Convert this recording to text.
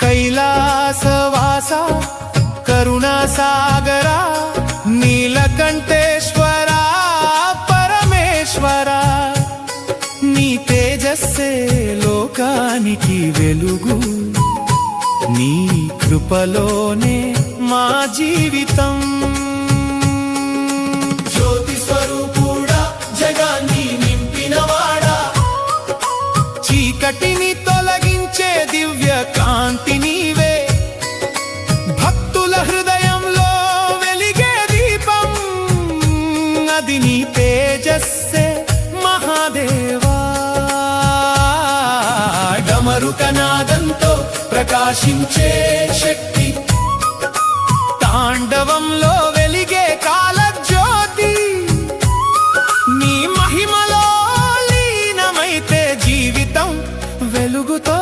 కైలాసవాస కరుణాసాగరా నీలకంఠేశ్వరా పరమేశ్వరా నీ తేజస్సే లోకానికి వెలుగు నీ కృపలోనే మా జీవితం జ్యోతి స్వరూపుడా జగాన్ని నింపినవాడా చీకటిని తొలగించే దివ్య కాంతి నీవే భక్తుల హృదయంలో వెలిగే దీపం అది నీ తేజస్సే మహాదేవా డమరుకనాదంతో ప్రకాశించే శక్తి తాండవంలో వెలిగే కాలజ్యోతి నీ మహిమలో లీనమైతే జీవితం వెలుగుతో